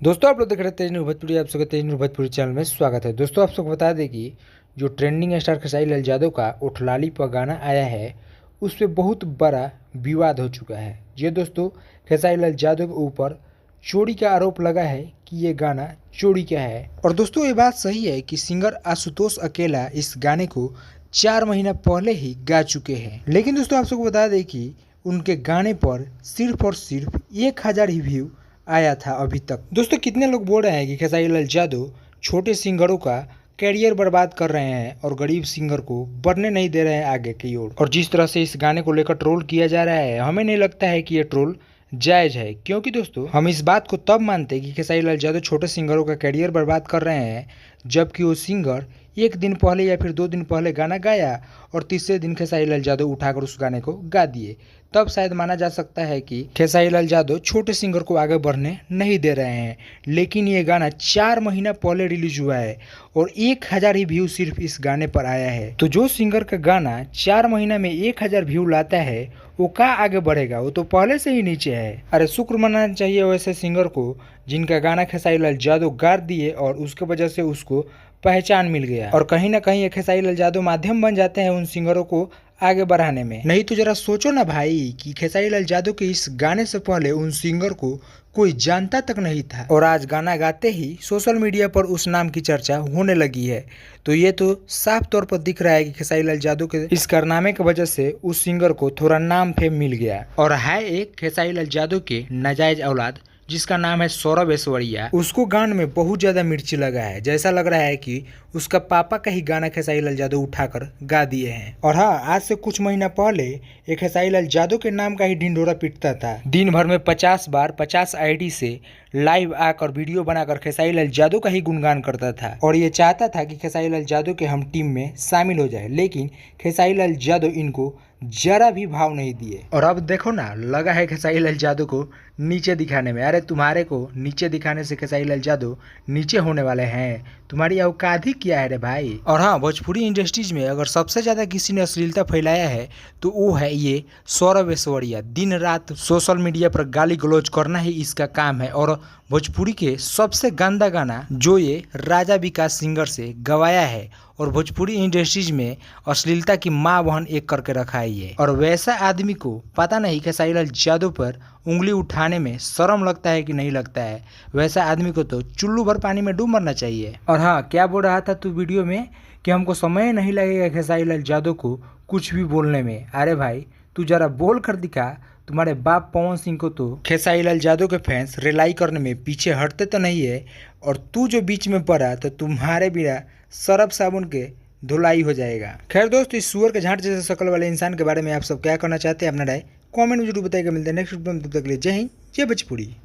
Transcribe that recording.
दोस्तों आप लोग देख रहे हैं तेज न्यूज़ भोजपुरी। आप सबका तेज न्यूज़ भोजपुरी चैनल में स्वागत है। दोस्तों आप सबको बता दें कि जो ट्रेंडिंग स्टार खेसारी लाल यादव का उठलाली पर गाना आया है उस पर बहुत बड़ा विवाद हो चुका है। ये दोस्तों खेसारी लाल यादव के ऊपर चोरी का आरोप लगा है कि ये गाना चोरी का है। और दोस्तों ये बात सही है कि सिंगर आशुतोष अकेला इस गाने को 4 महीना पहले ही गा चुके हैं। लेकिन दोस्तों आप सबको बता दें कि उनके गाने पर सिर्फ और सिर्फ 1000 ही व्यू आया था अभी तक। दोस्तों कितने लोग बोल रहे हैं कि खेसारी लाल यादव छोटे सिंगरों का कैरियर बर्बाद कर रहे हैं और गरीब सिंगर को बढ़ने नहीं दे रहे हैं आगे की ओर। और जिस तरह से इस गाने को लेकर ट्रोल किया जा रहा है, हमें नहीं लगता है कि ये ट्रोल जायज है, क्योंकि दोस्तों हम इस बात को तब मानते हैं कि खेसारी लाल यादव छोटे सिंगरों का कैरियर बर्बाद कर रहे हैं जबकि वो सिंगर एक दिन पहले या फिर 2 दिन पहले गाना गाया और तीसरे दिन खेसारी लाल यादव उठाकर उस गाने को गा दिए। तब शायद माना जा सकता है कि खेसारी लाल यादव छोटे सिंगर को आगे बढ़ने नहीं दे रहे हैं। लेकिन ये गाना 4 महीना पहले रिलीज हुआ है और 1000 ही व्यू सिर्फ इस गाने पर आया है। तो जो सिंगर का गाना 4 महीना में 1000 व्यू लाता है वो का आगे बढ़ेगा, वो तो पहले से ही नीचे है। अरे शुक्र मनाना चाहिए वैसे सिंगर को जिनका गाना खेसारी लाल यादव गा दिए और उसके वजह से उसको पहचान मिल गया। और कहीं ना कहीं खेसारी लाल यादव माध्यम बन जाते हैं उन सिंगरों को आगे बढ़ाने में। नहीं तो जरा सोचो ना भाई कि खेसारी लाल यादव के इस गाने से पहले उन सिंगर को कोई जानता तक नहीं था और आज गाना गाते ही सोशल मीडिया पर उस नाम की चर्चा होने लगी है। तो ये तो साफ तौर पर दिख रहा है कि खेसारी लाल यादव के इस कारनामे की वजह से उस सिंगर को थोड़ा नाम फेम मिल गया। और है एक खेसारी लाल यादव के नाजायज औलाद जिसका नाम है सौरभ ऐश्वर्या, उसको गान में बहुत ज्यादा मिर्ची लगा है। जैसा लग रहा है कि उसका पापा का ही गाना खेसारी लाल यादव उठाकर गा दिए हैं। और हाँ, आज से कुछ महीना पहले एक खेसारी लाल यादव के नाम का ही ढिंढोरा पीटता था। दिन भर में 50 बार 50 आईडी से लाइव आकर वीडियो बनाकर खेसारी लाल यादव का ही गुणगान करता था और ये चाहता था कि खेसारी लाल यादव के हम टीम में शामिल हो जाए। लेकिन खेसारी लाल यादव इनको जरा भी भाव नहीं दिए। और अब देखो ना, लगा है खेसारी लाल यादव को नीचे दिखाने में। अरे तुम्हारे को नीचे दिखाने से खेसारी लाल यादव नीचे होने वाले हैं? तुम्हारी औकात ही क्या है रे भाई। और हाँ, भोजपुरी इंडस्ट्रीज में अगर सबसे ज्यादा किसी ने अश्लीलता फैलाया है तो वो है ये सौरभ ऐश्वर्या। दिन रात सोशल मीडिया पर गाली गलौज करना ही इसका काम है। और भोजपुरी के सबसे गंदा गाना जो ये राजा विकास सिंगर से गवाया है और भोजपुरी इंडस्ट्रीज में अश्लीलता की माँ बहन एक करके रखा है ये। और वैसा आदमी को पता नहीं खेसारी लाल यादव पर उंगली उठाने में शर्म लगता है कि नहीं लगता है। वैसा आदमी को तो चुल्लू भर पानी में डूब मरना चाहिए। और हाँ, क्या बोल रहा था तू वीडियो में कि हमको समय नहीं लगेगा खेसारी लाल यादव को कुछ भी बोलने में। अरे भाई तू जरा बोल कर दिखा। तुम्हारे बाप पवन सिंह को तो खेसारी लाल यादव के फैंस रिलाई करने में पीछे हटते तो नहीं है और तू जो बीच में पड़ा तो तुम्हारे बिना सरफ साबुन के धुलाई हो जाएगा। खैर दोस्त, इस सुअर के झांट जैसे शक्ल वाले इंसान के बारे में आप सब क्या करना चाहते हैं? अपना राय कमेंट में जरूर बताइएगा। मिलते हैं नेक्स्ट वीडियो में, तब तक के लिए जय हिंद, जय भोजपुरी।